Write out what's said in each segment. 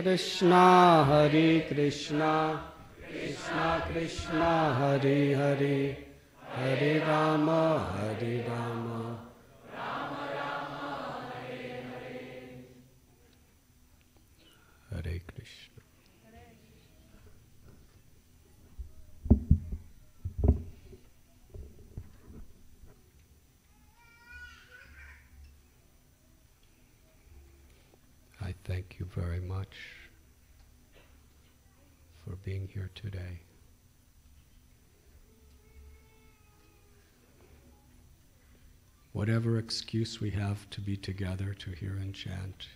Krishna, Hare Krishna, Krishna Krishna, Hare Hare, Hare Rama, Hare Rama, Hare Krishna. I thank you very much for being here today. Whatever excuse we have to be together to hear and chant,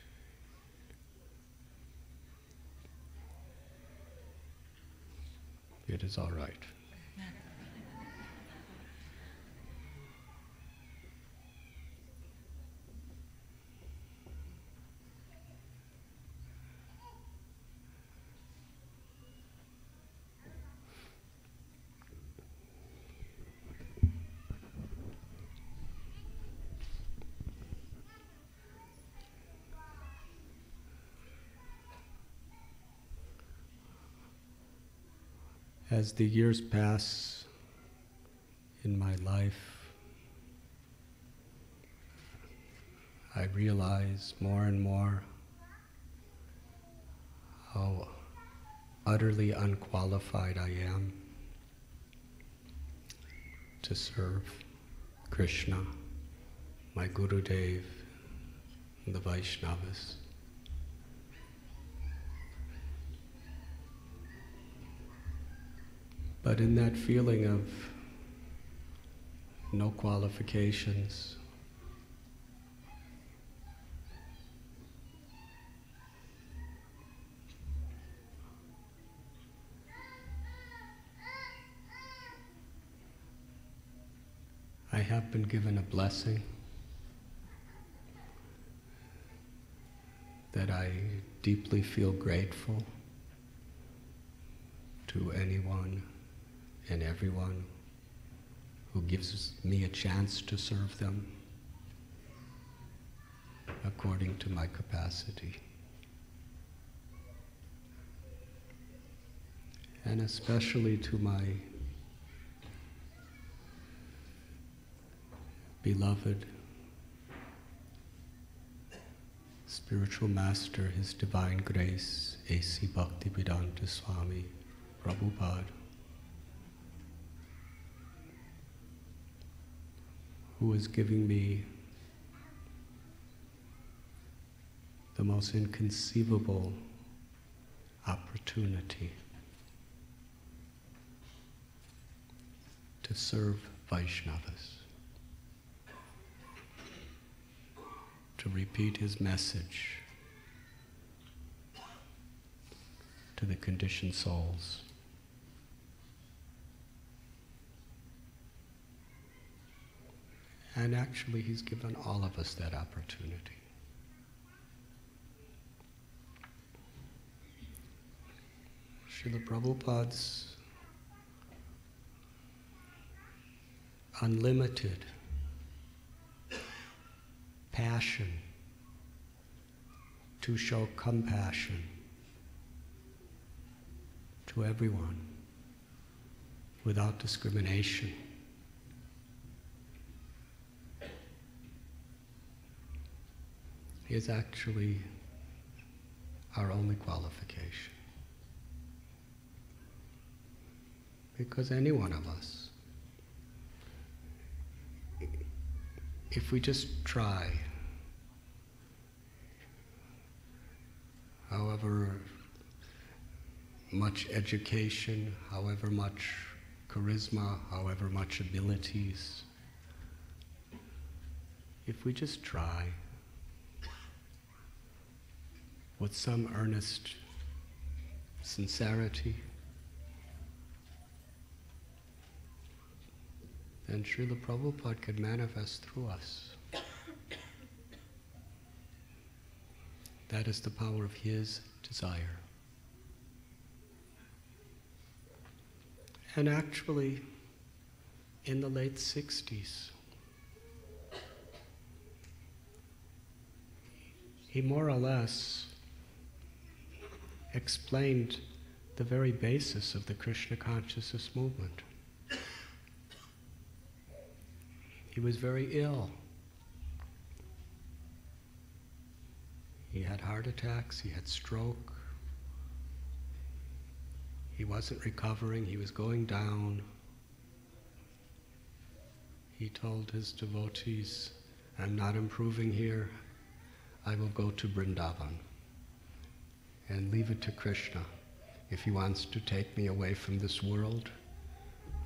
it is all right. As the years pass in my life, I realize more and more how utterly unqualified I am to serve Krishna, my Gurudev, and the Vaishnavas. But in that feeling of no qualifications, I have been given a blessing that I deeply feel grateful to anyone and everyone who gives me a chance to serve them according to my capacity. And especially to my beloved spiritual master, His Divine Grace, A.C. Bhaktivedanta Swami, Prabhupada, who is giving me the most inconceivable opportunity to serve Vaishnavas, to repeat his message to the conditioned souls. And actually, he's given all of us that opportunity. Srila Prabhupada's unlimited passion to show compassion to everyone without discrimination is actually our only qualification. Because any one of us, if we just try, however much education, however much charisma, however much abilities, if we just try with some earnest sincerity, then Srila Prabhupada could manifest through us. That is the power of his desire. And actually, in the late 60s, he more or less explained the very basis of the Krishna consciousness movement. He was very ill. He had heart attacks, he had stroke. He wasn't recovering, he was going down. He told his devotees, I'm not improving here, I will go to Vrindavan and leave it to Krishna if he wants to take me away from this world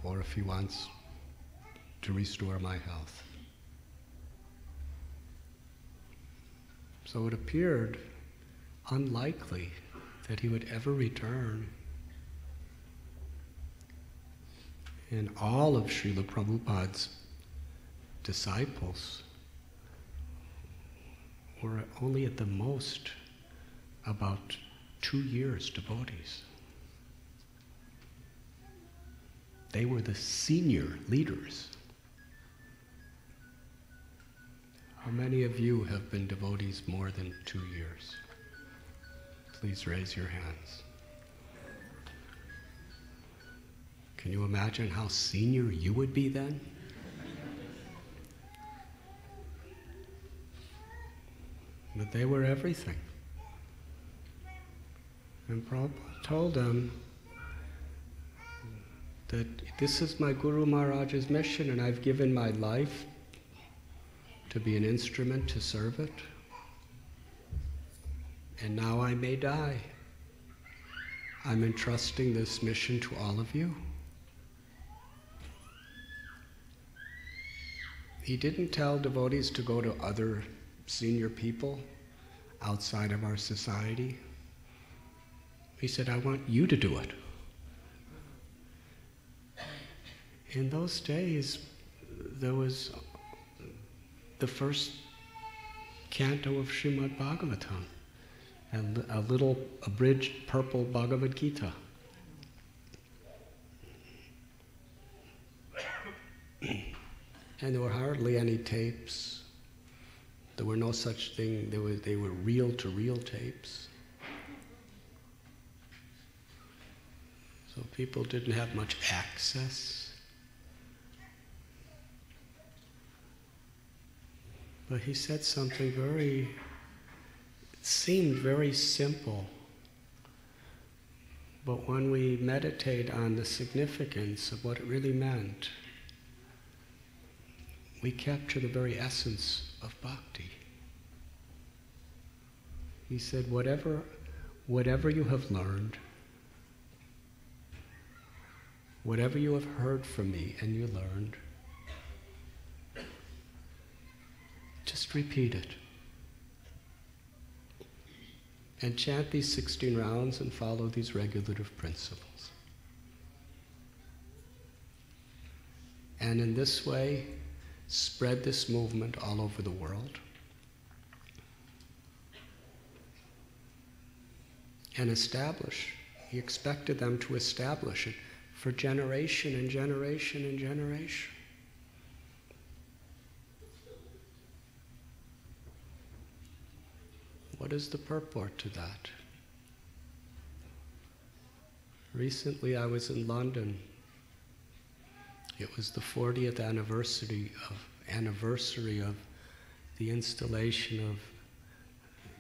or if he wants to restore my health. So it appeared unlikely that he would ever return. And all of Srila Prabhupada's disciples were only at the most about 2 years devotees. They were the senior leaders. How many of you have been devotees more than 2 years? Please raise your hands. Can you imagine how senior you would be then? But they were everything. And Prabhupada told them that this is my Guru Maharaj's mission and I've given my life to be an instrument to serve it. And now I may die. I'm entrusting this mission to all of you. He didn't tell devotees to go to other senior people outside of our society. He said, I want you to do it. In those days, there was the first canto of Srimad Bhagavatam and a little abridged purple Bhagavad Gita. And there were hardly any tapes. There were no such thing. They were reel-to-reel tapes. So people didn't have much access. But he said something it seemed very simple. But when we meditate on the significance of what it really meant, we capture the very essence of bhakti. He said, whatever you have learned, whatever you have heard from me and you learned, just repeat it. And chant these 16 rounds and follow these regulative principles. And in this way, spread this movement all over the world. And he expected them to establish it for generation and generation and generation. What is the purport to that? Recently I was in London. It was the 40th anniversary of the installation of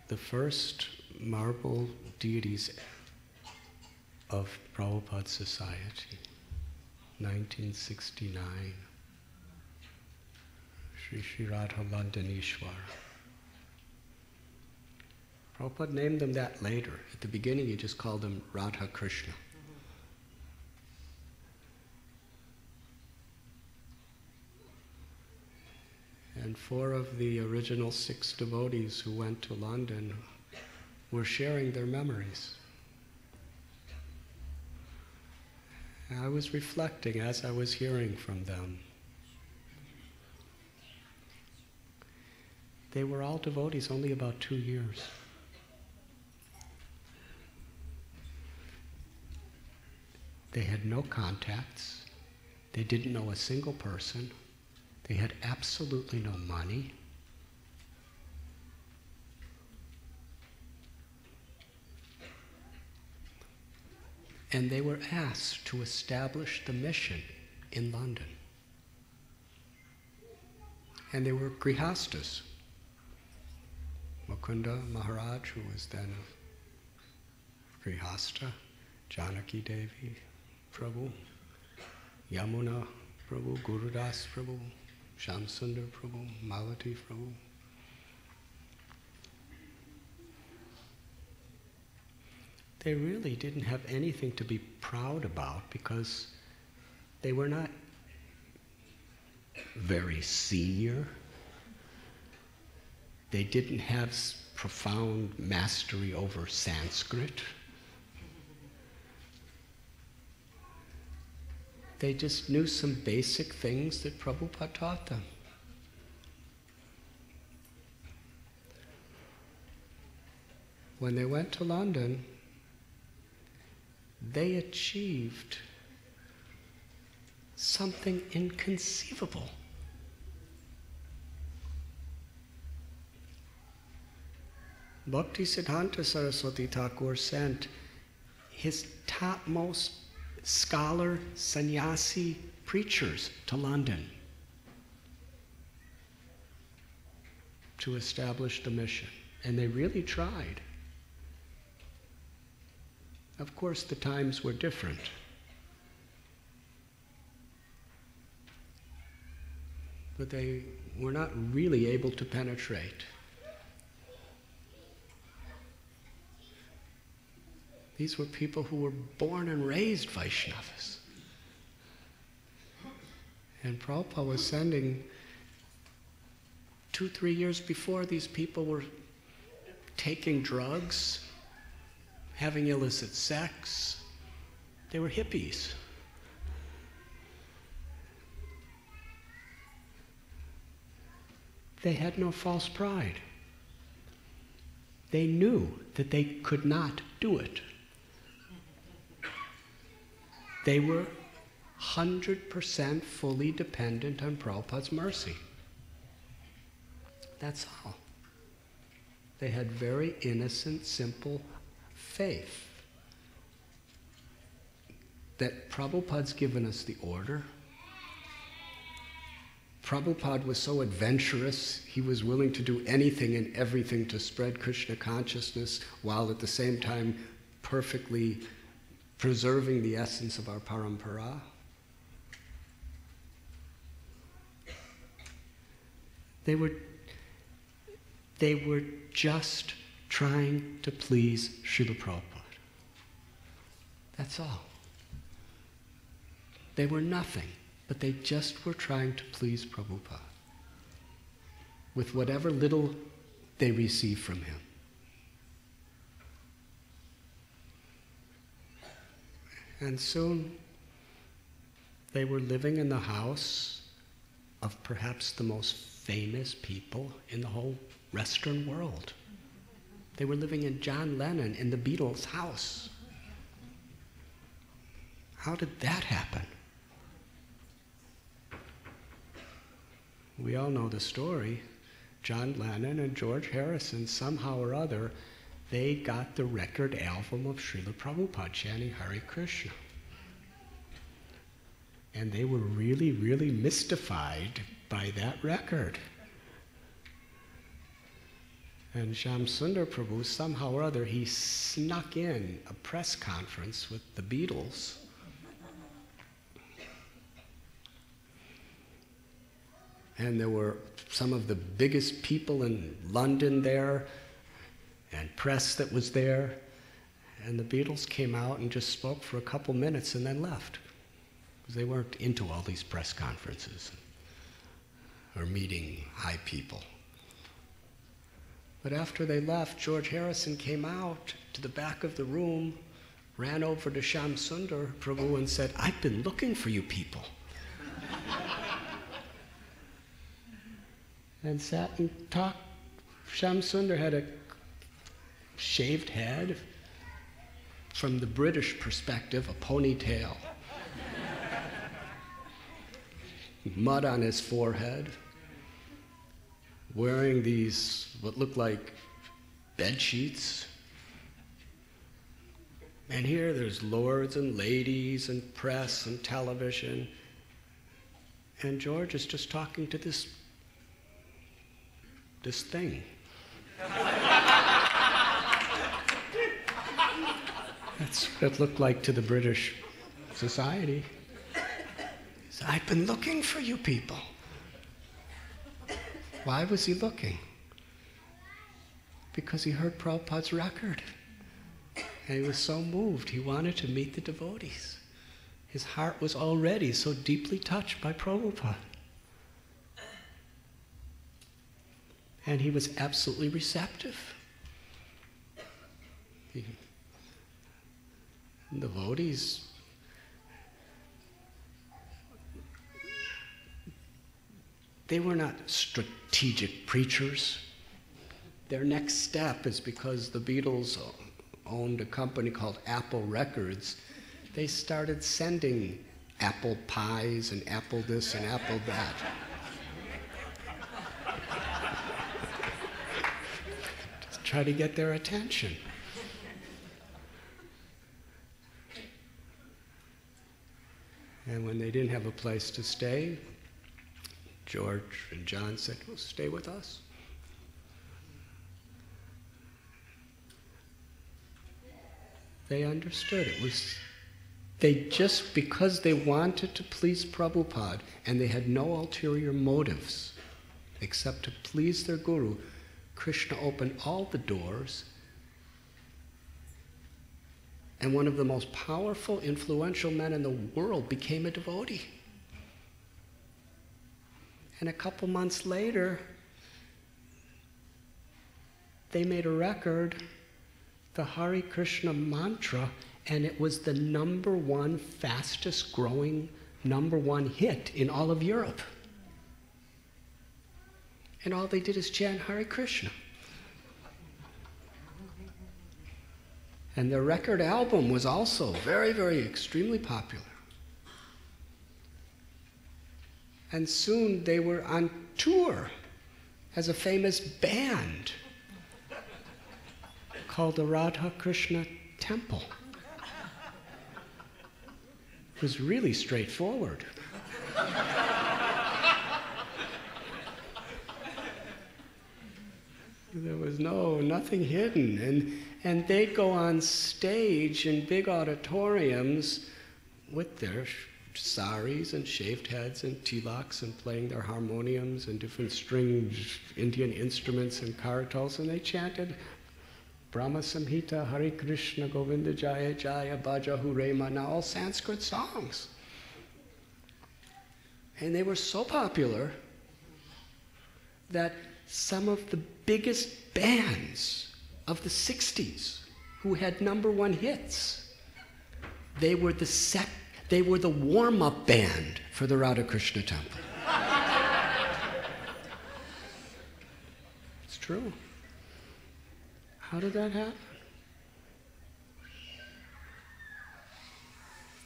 the first marble deities of Prabhupada's society, 1969. Sri Radha Landanishwar. Prabhupada named them that later. At the beginning he just called them Radha Krishna. And 4 of the original 6 devotees who went to London were sharing their memories. And I was reflecting as I was hearing from them. They were all devotees only about 2 years. They had no contacts. They didn't know a single person. They had absolutely no money. And they were asked to establish the mission in London. And they were grihastas. Mukunda Maharaj, who was then a grihasta, Janaki Devi Prabhu, Yamuna Prabhu, Gurudas Prabhu, Shamsundar Prabhu, Malati Prabhu. They really didn't have anything to be proud about because they were not very senior. They didn't have profound mastery over Sanskrit. They just knew some basic things that Prabhupada taught them. When they went to London, they achieved something inconceivable. Bhaktisiddhanta Saraswati Thakur sent his topmost scholar, sannyasi preachers to London to establish the mission. And they really tried. Of course, the times were different. But they were not really able to penetrate. These were people who were born and raised Vaishnavas. And Prabhupada was sending 2-3 years before, these people were taking drugs, having illicit sex. They were hippies. They had no false pride. They knew that they could not do it. They were 100% fully dependent on Prabhupada's mercy. That's all. They had very innocent, simple faith that Prabhupada's given us the order. Prabhupada was so adventurous, he was willing to do anything and everything to spread Krishna consciousness while at the same time perfectly preserving the essence of our parampara. They were just trying to please Srila Prabhupada. That's all. They were nothing, but they just were trying to please Prabhupada with whatever little they received from him. And soon they were living in the house of perhaps the most famous people in the whole Western world. They were living in John Lennon in the Beatles' house. How did that happen? We all know the story. John Lennon and George Harrison, somehow or other, they got the record album of Srila Prabhupada chanting Hare Krishna. And they were really, really mystified by that record. And Shamsundar Prabhu, somehow or other, he snuck in a press conference with the Beatles. And there were some of the biggest people in London there, and press that was there. And the Beatles came out and just spoke for a couple minutes and then left. Because they weren't into all these press conferences or meeting high people. But after they left, George Harrison came out to the back of the room, ran over to Shamsundar Prabhu and said, "I've been looking for you people." And sat and talked. Shamsundar had a shaved head, from the British perspective, a ponytail, mud on his forehead, wearing these what looked like bed sheets, And here there's lords and ladies and press and television. And George is just talking to this thing. That's what it looked like to the British society. He said, I've been looking for you people. Why was he looking? Because he heard Prabhupada's record. And he was so moved, he wanted to meet the devotees. His heart was already so deeply touched by Prabhupada. And he was absolutely receptive. Devotees, they were not strategic preachers. Their next step is because the Beatles owned a company called Apple Records. They started sending apple pies and apple this and apple that. Just try to get their attention. And when they didn't have a place to stay, George and John said, well, stay with us. They understood. It was, they just, because they wanted to please Prabhupada, and they had no ulterior motives except to please their guru, Krishna opened all the doors, and one of the most powerful, influential men in the world became a devotee. And a couple months later, they made a record, the Hare Krishna mantra, and it was the #1 fastest growing #1 hit in all of Europe. And all they did is chant Hare Krishna. And their record album was also very, very extremely popular. And soon they were on tour as a famous band called the Radha Krishna Temple. It was really straightforward. There was nothing hidden. And they'd go on stage in big auditoriums with their saris and shaved heads and tilaks and playing their harmoniums and different stringed Indian instruments and karatas, and they chanted Brahma Samhita, Hare Krishna, Govinda Jaya Jaya, Bhaja Hure Mana, all Sanskrit songs. And they were so popular that some of the biggest bands of the 60s who had #1 hits, they were the warm-up band for the Radha Krishna Temple. It's true. How did that happen?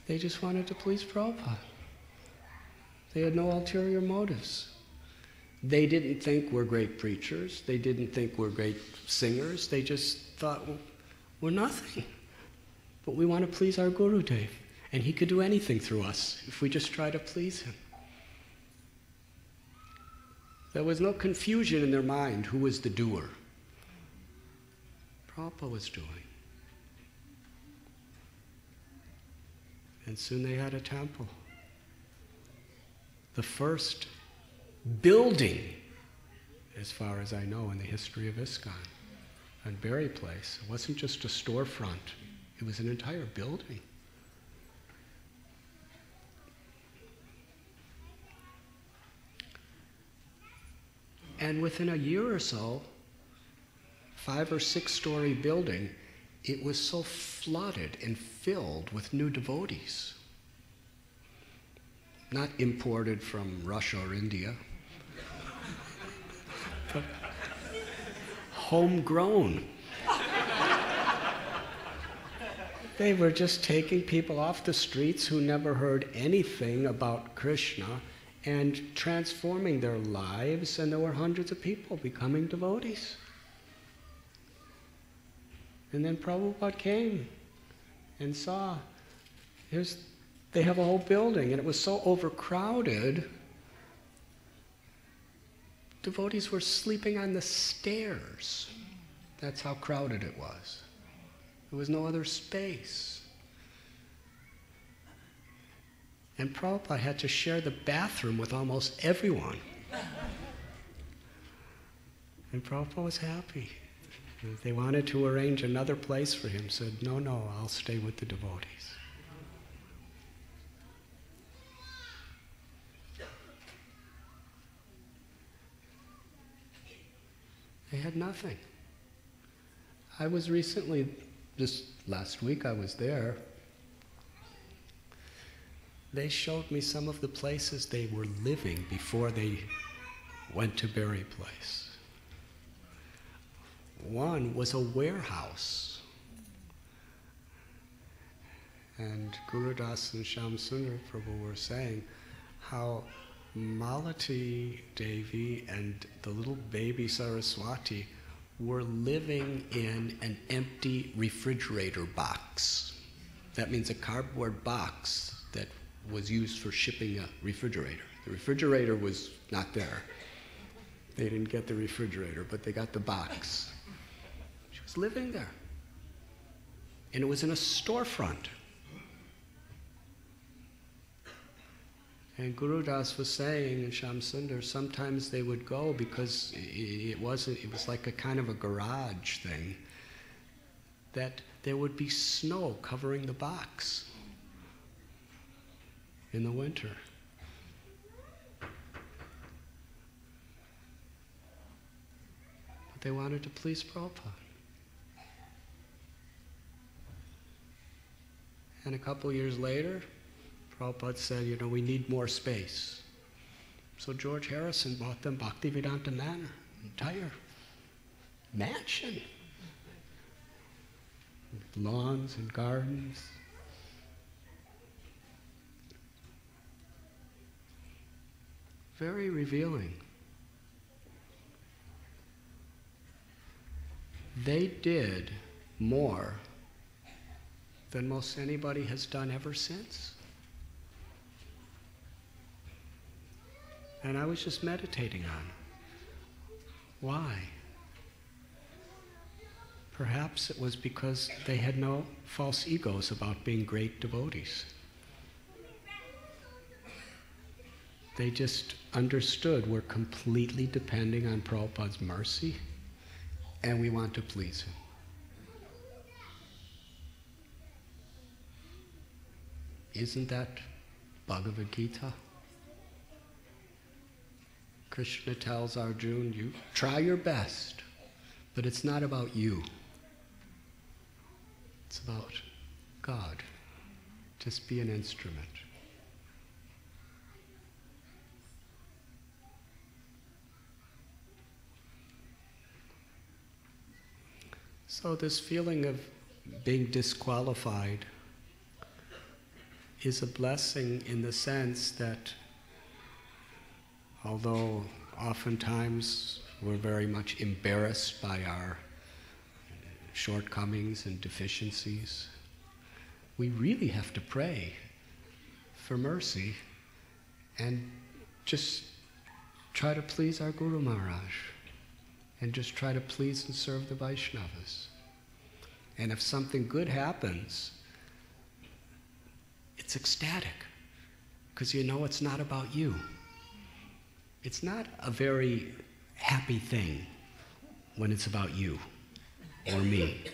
They just wanted to please Prabhupada. They had no ulterior motives. They didn't think we're great preachers. They didn't think we're great singers. They just thought, well, we're nothing. But we want to please our Guru Dev. And he could do anything through us if we just try to please him. There was no confusion in their mind who was the doer. Prabhupada was doing. And soon they had a temple. The first building, as far as I know, in the history of ISKCON, on Berry Place. It wasn't just a storefront. It was an entire building. And within a year or so, 5 or 6 story building, it was so flooded and filled with new devotees. Not imported from Russia or India, but homegrown. They were just taking people off the streets who never heard anything about Krishna and transforming their lives, and there were hundreds of people becoming devotees. And then Prabhupada came and saw, they have a whole building, and it was so overcrowded, devotees were sleeping on the stairs. That's how crowded it was. There was no other space. And Prabhupada had to share the bathroom with almost everyone. And Prabhupada was happy. They wanted to arrange another place for him, said, no, I'll stay with the devotees. They had nothing. I was recently, just last week I was there, they showed me some of the places they were living before they went to Berry Place. One was a warehouse. And Gurudas and Shamsundar Prabhu were saying how Malati Devi and the little baby Saraswati were living in an empty refrigerator box. That means a cardboard box that was used for shipping a refrigerator. The refrigerator was not there. They didn't get the refrigerator, but they got the box. She was living there. And it was in a storefront. And Guru Das was saying, and Shamsundar, sometimes they would go because it was like a kind of a garage thing, that there would be snow covering the box in the winter. But they wanted to please Prabhupada. And a couple years later, Prabhupada said, we need more space. So George Harrison bought them Bhaktivedanta Manor, entire mansion. With lawns and gardens. Very revealing. They did more than most anybody has done ever since. And I was just meditating on why. Perhaps it was because they had no false egos about being great devotees. They just understood we're completely depending on Prabhupada's mercy, and we want to please him. Isn't that Bhagavad Gita? Krishna tells Arjuna, you try your best, but it's not about you. It's about God. Just be an instrument. So this feeling of being disqualified is a blessing in the sense that although oftentimes we're very much embarrassed by our shortcomings and deficiencies, we really have to pray for mercy and just try to please our Guru Maharaj and just try to please and serve the Vaishnavas. And if something good happens, it's ecstatic because it's not about you. It's not a very happy thing when it's about you or me.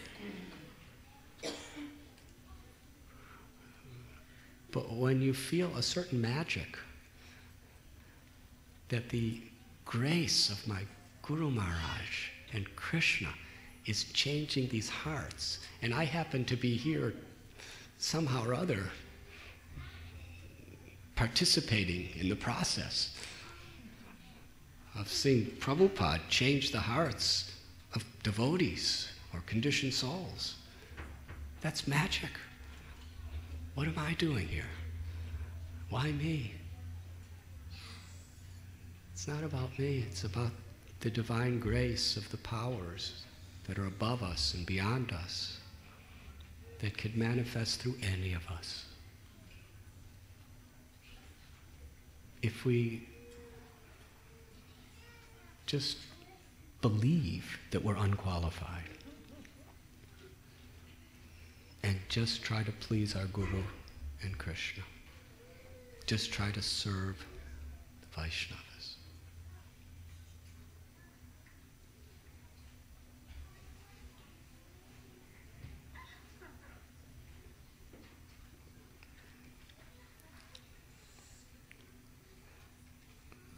But when you feel a certain magic, that the grace of my Guru Maharaj and Krishna is changing these hearts, and I happen to be here somehow or other participating in the process of seeing Prabhupada change the hearts of devotees or conditioned souls. That's magic. What am I doing here? Why me? It's not about me, it's about the divine grace of the powers that are above us and beyond us. that could manifest through any of us. If we just believe that we're unqualified and just try to please our Guru and Krishna, just try to serve the Vaishnavas.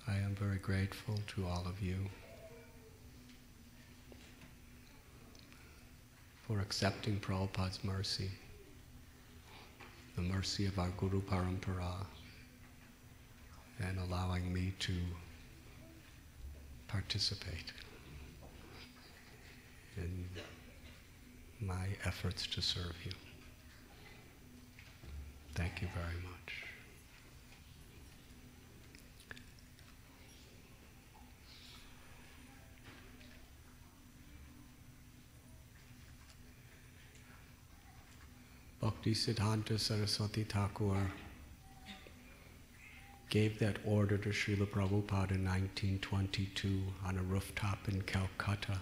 I am very grateful to all of you for accepting Prabhupada's mercy, the mercy of our Guru Parampara, and allowing me to participate in my efforts to serve you. Thank you very much. Bhaktisiddhanta Saraswati Thakur gave that order to Srila Prabhupada in 1922 on a rooftop in Calcutta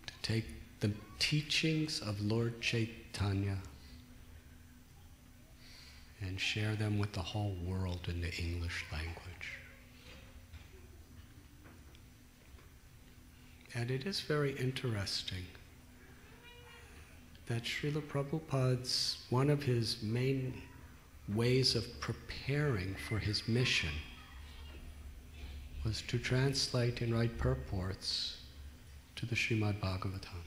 to take the teachings of Lord Chaitanya and share them with the whole world in the English language. And it is very interesting that Srila Prabhupada's, one of his main ways of preparing for his mission was to translate and write purports to the Srimad Bhagavatam.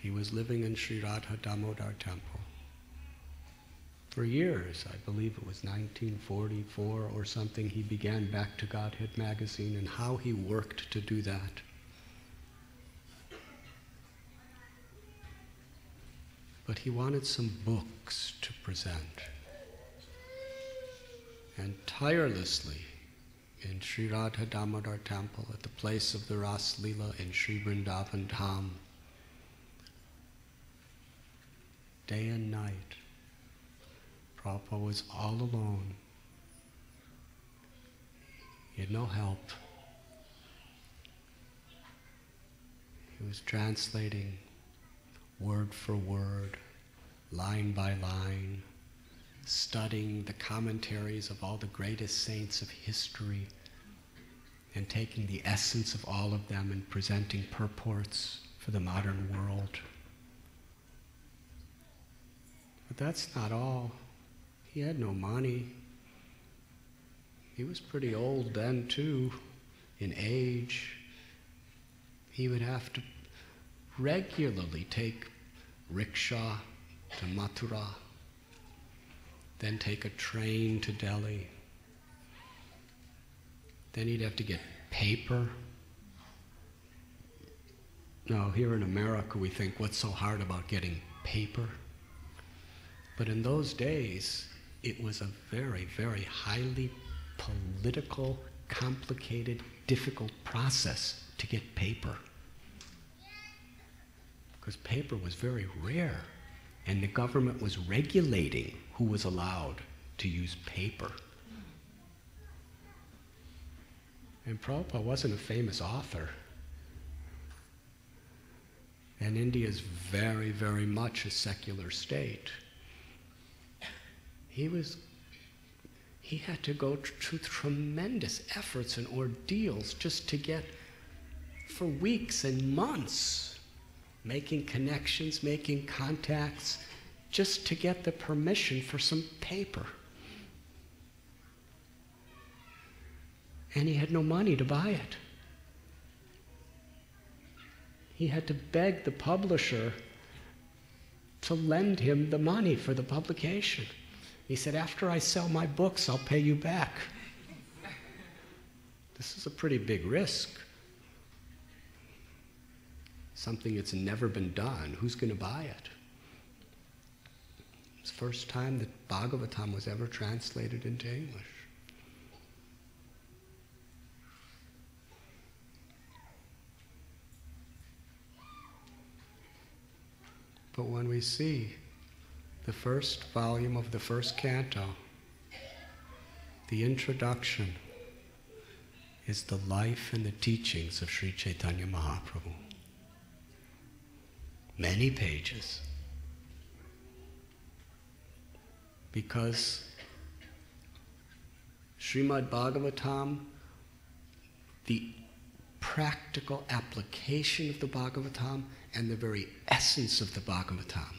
He was living in Sri Radha Damodar Temple. For years, I believe it was 1944 or something, he began Back to Godhead magazine, and how he worked to do that. But he wanted some books to present. And tirelessly, in Sri Radha Damodar Temple, at the place of the Ras Leela in Sri Vrindavan Dham, day and night, Prabhupada was all alone. He had no help. He was translating word for word, line by line, studying the commentaries of all the greatest saints of history and taking the essence of all of them and presenting purports for the modern world. But that's not all. He had no money. He was pretty old then too, in age. He would have to regularly take rickshaw to Mathura, then take a train to Delhi. Then he'd have to get paper. Now, here in America, we think, what's so hard about getting paper? But in those days, it was a very, very highly political, complicated, difficult process to get paper. Because paper was very rare, and the government was regulating who was allowed to use paper. And Prabhupada wasn't a famous author. And India is very, very much a secular state. He had to go through tremendous efforts and ordeals just to get, for weeks and months, making connections, making contacts, just to get the permission for some paper. And he had no money to buy it. He had to beg the publisher to lend him the money for the publication. He said, after I sell my books, I'll pay you back. This is a pretty big risk. Something that's never been done. Who's going to buy it? It's the first time that Bhagavatam was ever translated into English. But when we see the first volume of the first canto, the introduction is the life and the teachings of Sri Chaitanya Mahaprabhu. Many pages. Because Srimad Bhagavatam, the practical application of the Bhagavatam and the very essence of the Bhagavatam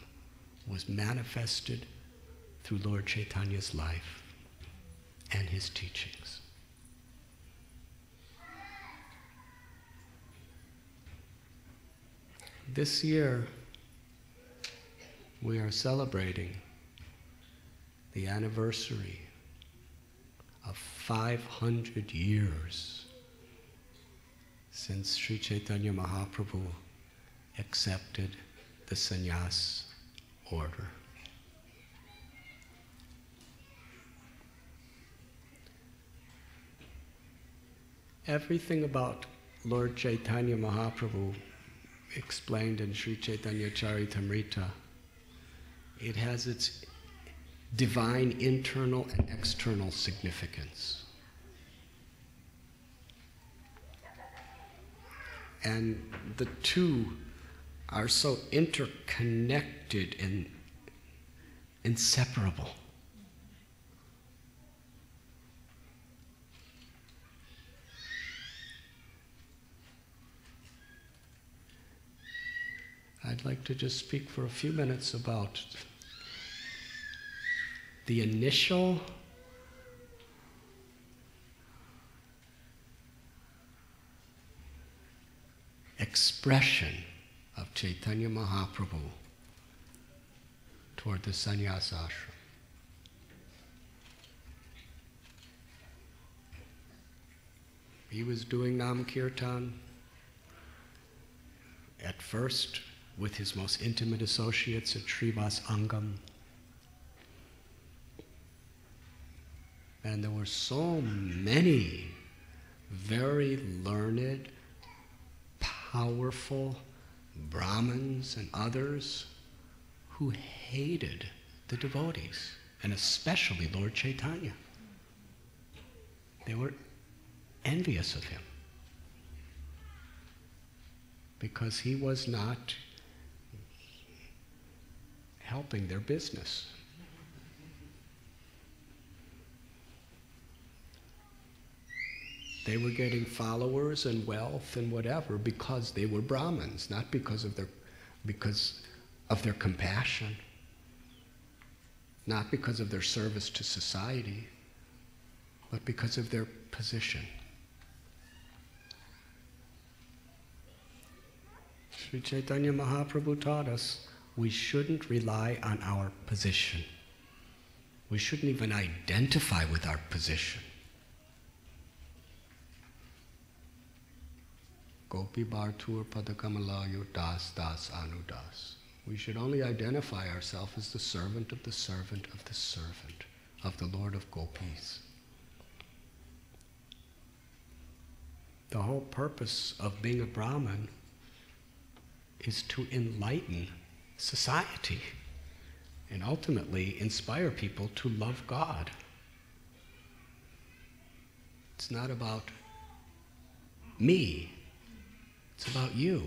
was manifested through Lord Chaitanya's life and his teachings. This year, we are celebrating the anniversary of 500 years since Sri Chaitanya Mahaprabhu accepted the sannyas order. Everything about Lord Chaitanya Mahaprabhu explained in Sri Chaitanya Charitamrita, it has its divine internal and external significance. And the two are so interconnected and inseparable. I'd like to just speak for a few minutes about the initial expression of Chaitanya Mahaprabhu toward the sannyas ashram. He was doing Nam Kirtan at first with his most intimate associates at Srivas Angam. And there were so many very learned, powerful Brahmins and others who hated the devotees, and especially Lord Chaitanya. They were envious of him because he was not helping their business. They were getting followers and wealth and whatever because they were Brahmins, not because of their compassion, not because of their service to society, but because of their position. Sri Chaitanya Mahaprabhu taught us we shouldn't rely on our position. We shouldn't even identify with our position. Gopi Bhartur Padakamalayu Das Das Anudas. We should only identify ourselves as the servant of the servant of the servant of the Lord of Gopis. The whole purpose of being a Brahmin is to enlighten society and ultimately inspire people to love God. It's not about me, it's about you.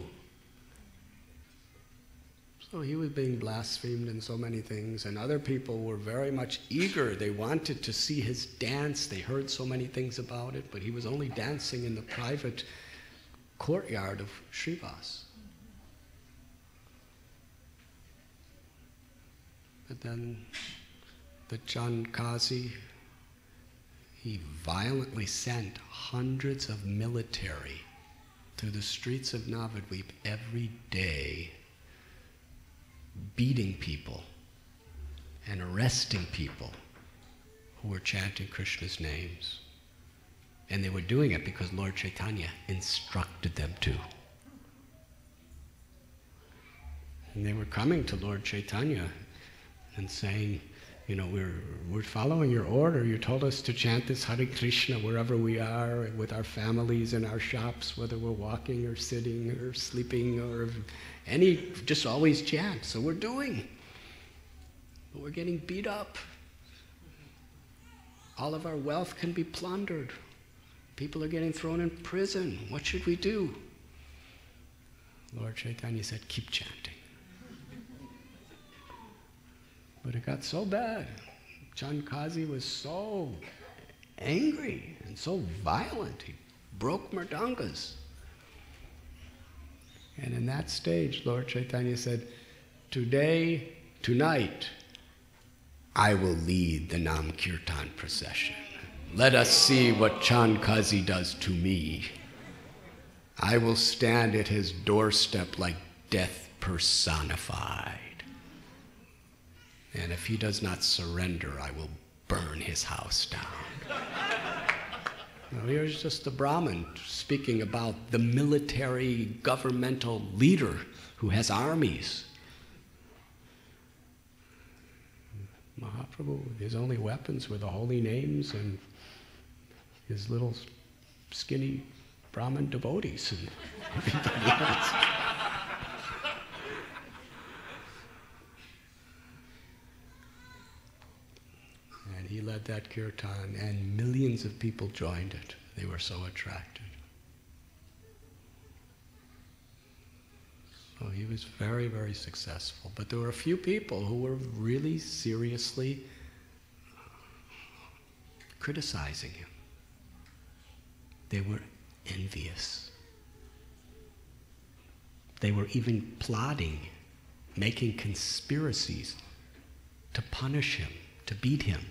So he was being blasphemed in so many things, and other people were very much eager. They wanted to see his dance. They heard so many things about it, but he was only dancing in the private courtyard of Srivas. But then the Chand Kazi, he violently sent hundreds of military through the streets of Navadvip every day, beating people and arresting people who were chanting Krishna's names. And they were doing it because Lord Chaitanya instructed them to. And they were coming to Lord Chaitanya and saying, You know, we're following your order. You told us to chant this Hare Krishna wherever we are, with our families in our shops, whether we're walking or sitting or sleeping or just always chant. So we're doing. But we're getting beat up. All of our wealth can be plundered. People are getting thrown in prison. What should we do? Lord Chaitanya said, keep chanting. But it got so bad. Chand Kazi was so angry and so violent. He broke mridangas. And in that stage, Lord Chaitanya said, tonight, I will lead the Nam Kirtan procession. Let us see what Chand Kazi does to me. I will stand at his doorstep like death personified. And if he does not surrender, I will burn his house down. Now, here's just the Brahmin speaking about the military governmental leader who has armies. Mahaprabhu, his only weapons were the holy names and his little skinny Brahmin devotees and everybody else. And he led that kirtan, and millions of people joined it. They were so attracted. So he was very, very successful. But there were a few people who were really seriously criticizing him. They were envious. They were even plotting, making conspiracies to punish him, to beat him.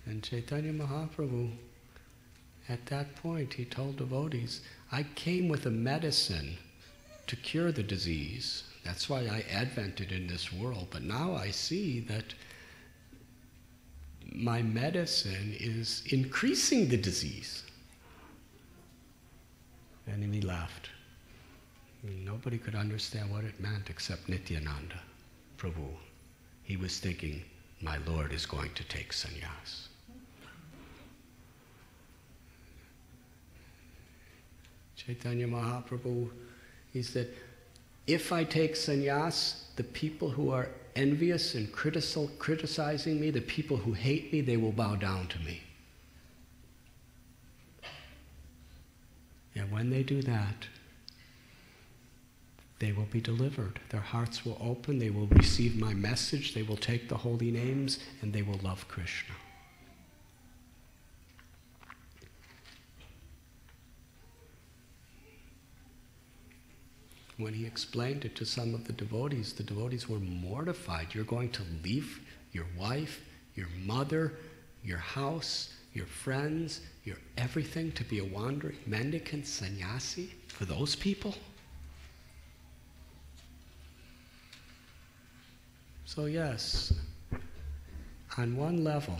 And Chaitanya Mahaprabhu, at that point, he told devotees, I came with a medicine to cure the disease. That's why I advented in this world. But now I see that my medicine is increasing the disease. And then he laughed. Nobody could understand what it meant except Nityananda Prabhu. He was thinking, my Lord is going to take sannyas. Chaitanya Mahaprabhu, he said, if I take sannyas, the people who are envious and criticizing me, the people who hate me, they will bow down to me. And when they do that, they will be delivered. Their hearts will open, they will receive my message, they will take the holy names, and they will love Krishna. When he explained it to some of the devotees were mortified. You're going to leave your wife, your mother, your house, your friends, your everything to be a wandering mendicant sannyasi for those people? So yes, on one level,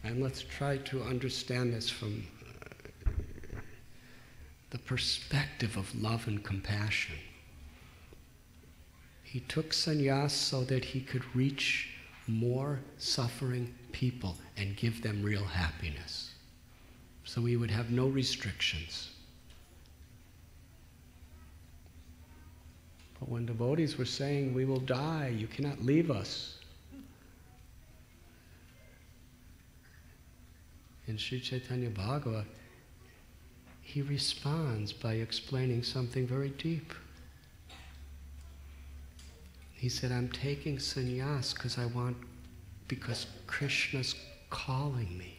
and let's try to understand this from the perspective of love and compassion. He took sannyas so that he could reach more suffering people and give them real happiness. So he would have no restrictions. But when devotees were saying, we will die, you cannot leave us, in Sri Chaitanya Bhagavad, he responds by explaining something very deep. He said, I'm taking sannyas because Krishna's calling me.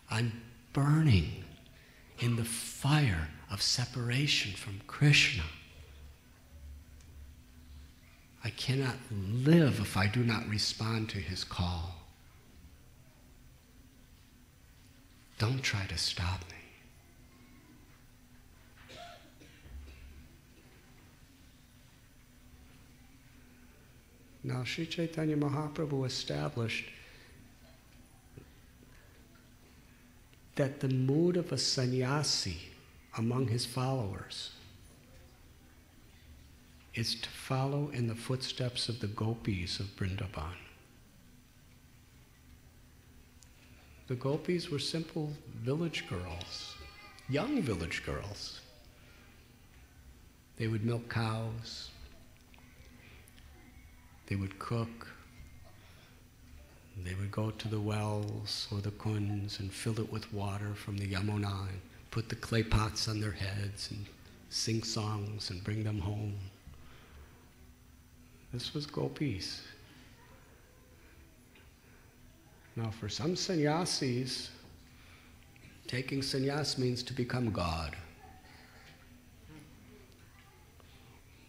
I'm burning in the fire of separation from Krishna. I cannot live if I do not respond to his call. Don't try to stop me. Now, Sri Chaitanya Mahaprabhu established that the mood of a sannyasi among his followers is to follow in the footsteps of the gopis of Vrindavan. The gopis were simple village girls, young village girls. They would milk cows, they would cook, they would go to the wells or the kunds and fill it with water from the Yamuna and put the clay pots on their heads and sing songs and bring them home. This was gopis. Now for some sannyasis, taking sannyas means to become God.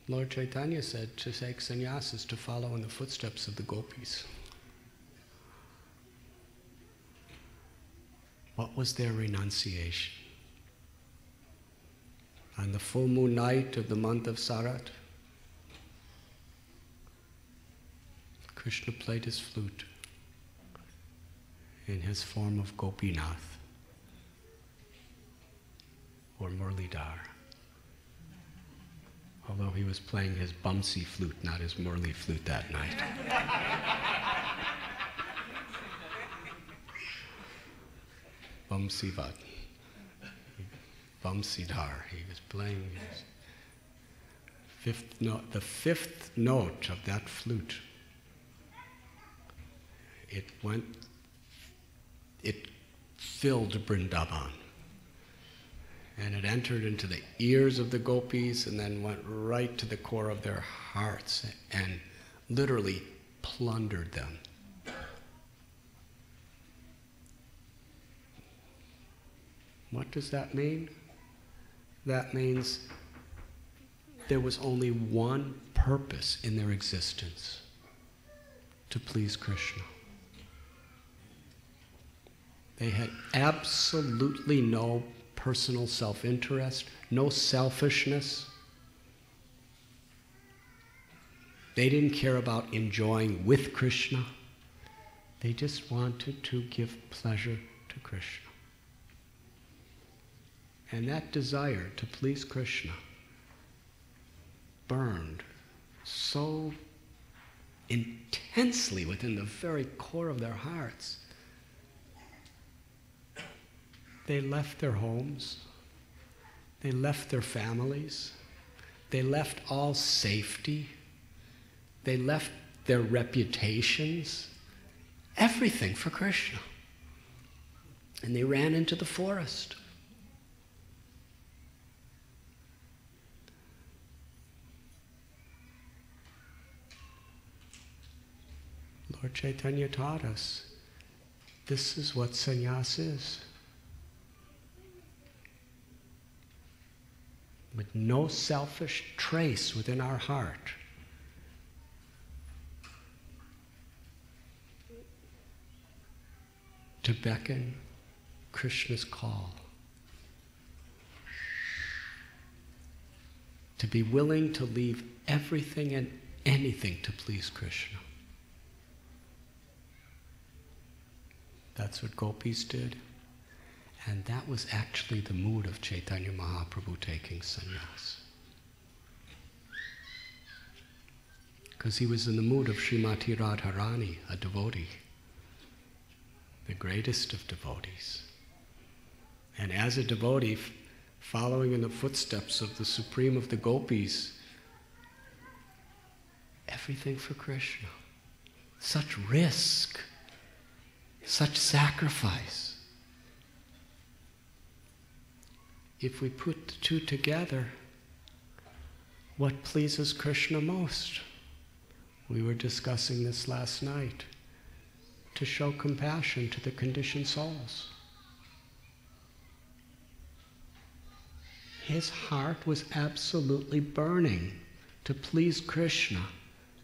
Lord Chaitanya said to take sannyas is to follow in the footsteps of the gopis. What was their renunciation? On the full moon night of the month of Sarat, Krishna played his flute in his form of Gopinath or Murlidhar. Although he was playing his Bamsi flute, not his Murli flute that night. Bamsivat. Bamsidhar. He was playing his fifth note. The fifth note of that flute, it filled Vrindavan. And it entered into the ears of the gopis and then went right to the core of their hearts and literally plundered them. What does that mean? That means there was only one purpose in their existence: to please Krishna. They had absolutely no personal self-interest, no selfishness. They didn't care about enjoying with Krishna. They just wanted to give pleasure to Krishna. And that desire to please Krishna burned so intensely within the very core of their hearts. They left their homes, they left their families, they left all safety, they left their reputations, everything for Krishna. And they ran into the forest. Lord Chaitanya taught us this is what sannyas is. With no selfish trace within our heart. To beckon Krishna's call. To be willing to leave everything and anything to please Krishna. That's what gopis did. And that was actually the mood of Chaitanya Mahaprabhu taking sannyas. Because he was in the mood of Srimati Radharani, a devotee, the greatest of devotees. And as a devotee, following in the footsteps of the supreme of the gopis, everything for Krishna. Such risk, such sacrifice. If we put the two together, what pleases Krishna most? We were discussing this last night. To show compassion to the conditioned souls. His heart was absolutely burning to please Krishna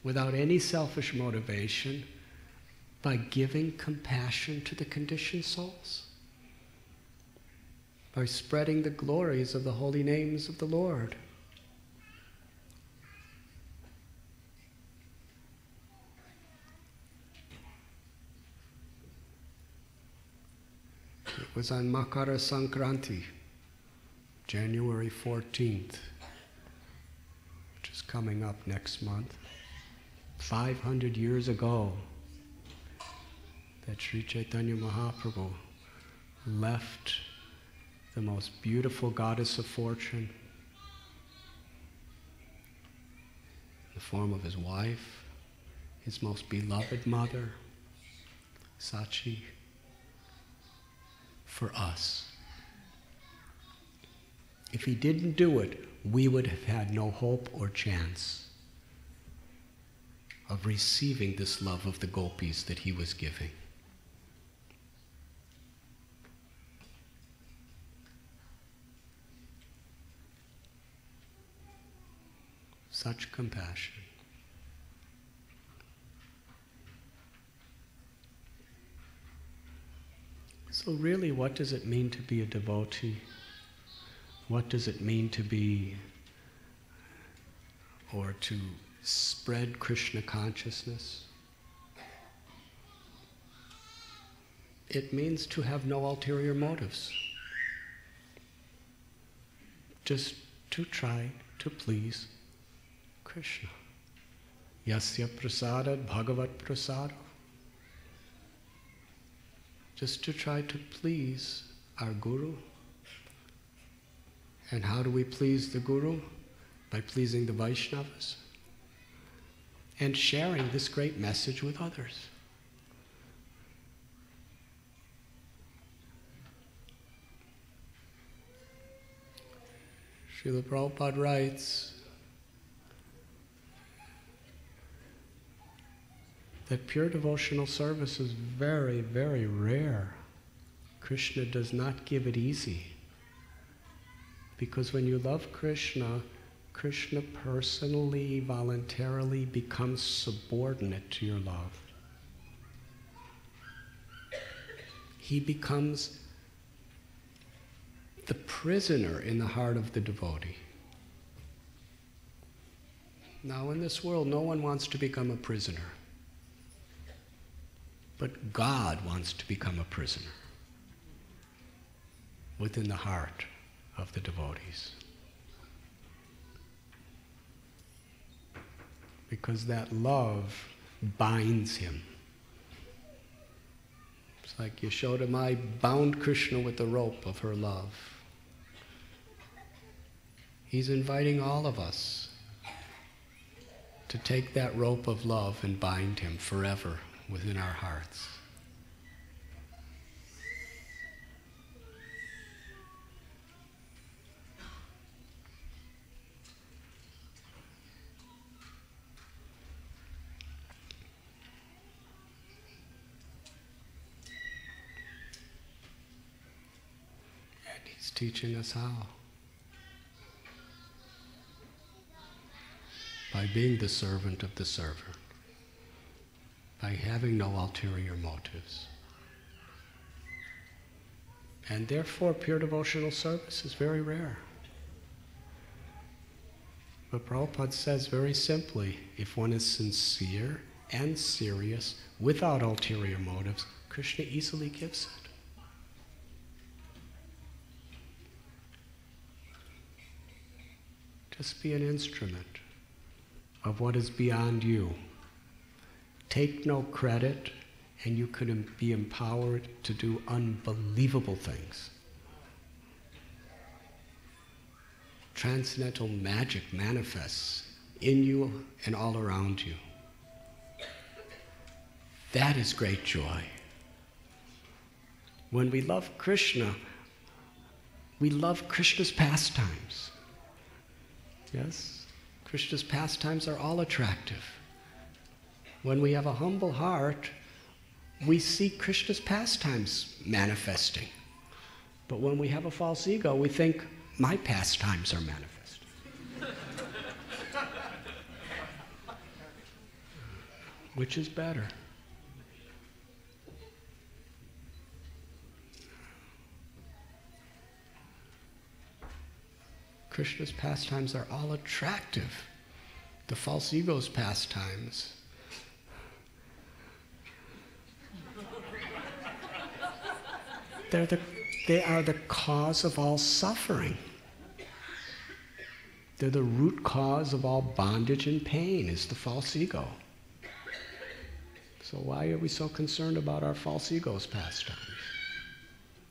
without any selfish motivation by giving compassion to the conditioned souls. By spreading the glories of the holy names of the Lord. It was on Makara Sankranti, January 14th, which is coming up next month. 500 years ago, that Sri Chaitanya Mahaprabhu left the most beautiful goddess of fortune in the form of his wife, his most beloved mother, Sachi, for us. If he didn't do it, we would have had no hope or chance of receiving this love of the gopis that he was giving. Such compassion. So really, what does it mean to be a devotee? What does it mean to be, or to spread Krishna consciousness? It means to have no ulterior motives. Just to try to please Krishna. Yasya prasadad bhagavat prasada. Just to try to please our Guru. And how do we please the Guru? By pleasing the Vaishnavas and sharing this great message with others. Srila Prabhupada writes that pure devotional service is very, very rare. Krishna does not give it easy. Because when you love Krishna, Krishna personally, voluntarily becomes subordinate to your love. He becomes the prisoner in the heart of the devotee. Now, in this world, no one wants to become a prisoner. But God wants to become a prisoner within the heart of the devotees. Because that love binds him. It's like Yashoda Mai bound Krishna with the rope of her love. He's inviting all of us to take that rope of love and bind him forever within our hearts. And he's teaching us how. By being the servant of the servant. By having no ulterior motives. And therefore, pure devotional service is very rare. But Prabhupada says very simply, if one is sincere and serious, without ulterior motives, Krishna easily gives it. Just be an instrument of what is beyond you. Take no credit, and you could be empowered to do unbelievable things. Transcendental magic manifests in you and all around you. That is great joy. When we love Krishna, we love Krishna's pastimes. Yes? Krishna's pastimes are all attractive. When we have a humble heart, we see Krishna's pastimes manifesting. But when we have a false ego, we think, my pastimes are manifest. Which is better? Krishna's pastimes are all attractive. The false ego's pastimes, they are the cause of all suffering. They're the root cause of all bondage and pain, is the false ego. So why are we so concerned about our false ego's pastimes?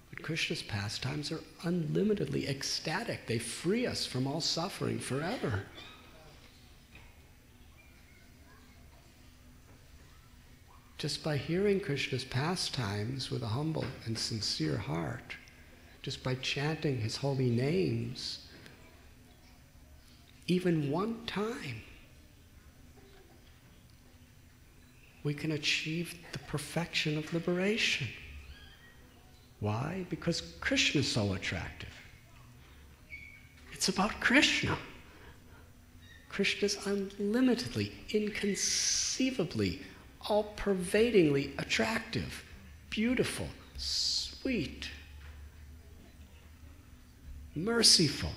But Krishna's pastimes are unlimitedly ecstatic. They free us from all suffering forever. Just by hearing Krishna's pastimes with a humble and sincere heart, just by chanting his holy names, even one time, we can achieve the perfection of liberation. Why? Because Krishna is so attractive. It's about Krishna. Krishna is unlimitedly, inconceivably, all-pervadingly attractive, beautiful, sweet, merciful.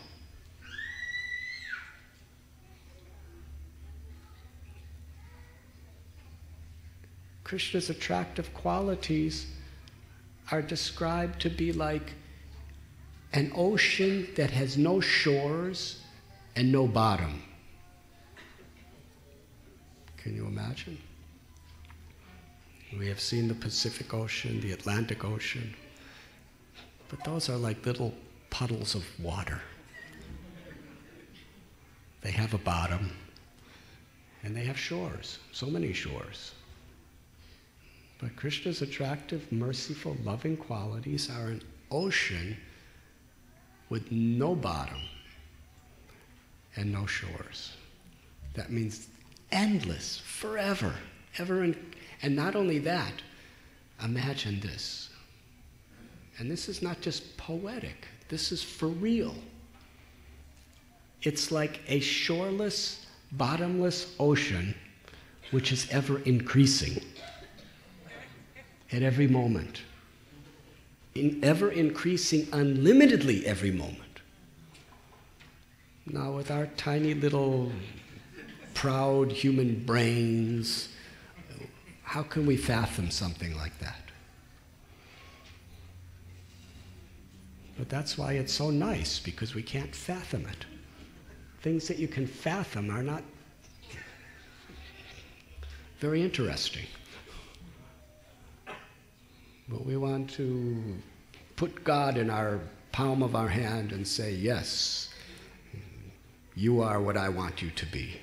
Krishna's attractive qualities are described to be like an ocean that has no shores and no bottom. Can you imagine? We have seen the Pacific Ocean, the Atlantic Ocean, but those are like little puddles of water. They have a bottom, and they have shores, so many shores. But Krishna's attractive, merciful, loving qualities are an ocean with no bottom and no shores. That means endless, forever, ever. And not only that, imagine this. And this is not just poetic, this is for real. It's like a shoreless, bottomless ocean which is ever increasing. At every moment. Ever increasing unlimitedly every moment. Now with our tiny little proud human brains, how can we fathom something like that? But that's why it's so nice, because we can't fathom it. Things that you can fathom are not very interesting. But we want to put God in our palm of our hand and say, yes, you are what I want you to be.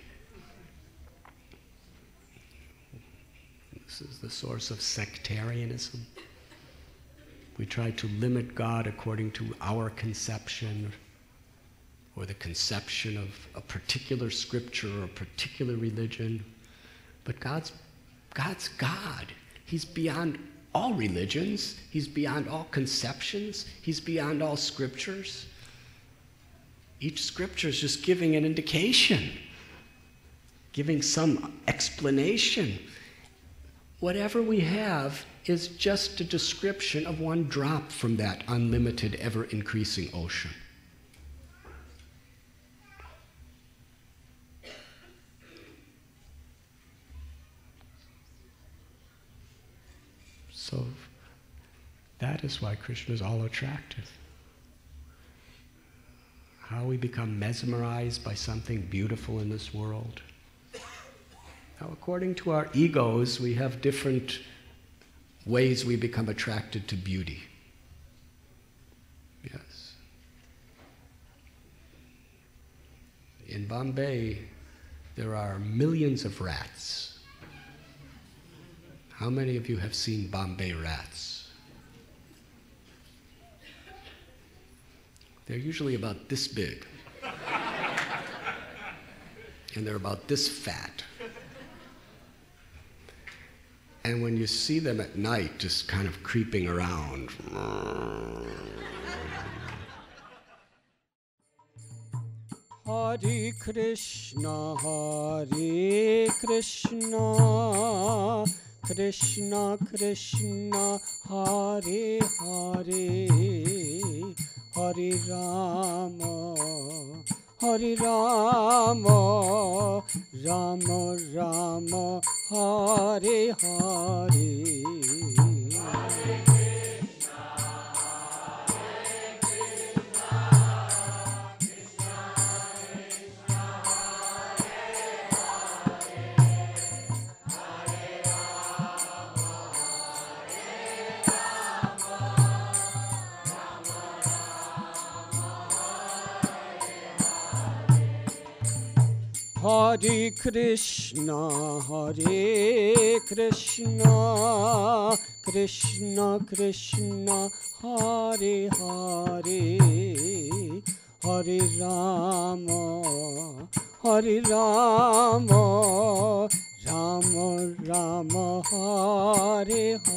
This is the source of sectarianism. We try to limit God according to our conception or the conception of a particular scripture or a particular religion. But God's God. He's beyond all religions. He's beyond all conceptions. He's beyond all scriptures. Each scripture is just giving an indication, giving some explanation. Whatever we have is just a description of one drop from that unlimited, ever-increasing ocean. So that is why Krishna is all attractive. How we become mesmerized by something beautiful in this world. Now, according to our egos, we have different ways we become attracted to beauty. Yes. In Bombay, there are millions of rats. How many of you have seen Bombay rats? They're usually about this big. And they're about this fat. And when you see them at night, just kind of creeping around. Hare Krishna, Krishna Krishna, Hare Hare, Hare Rama, Rama Rama, Hare Hare. Hare Krishna, Krishna Krishna, Hare Hare, Hare Rama, Rama Rama, Hare Hare.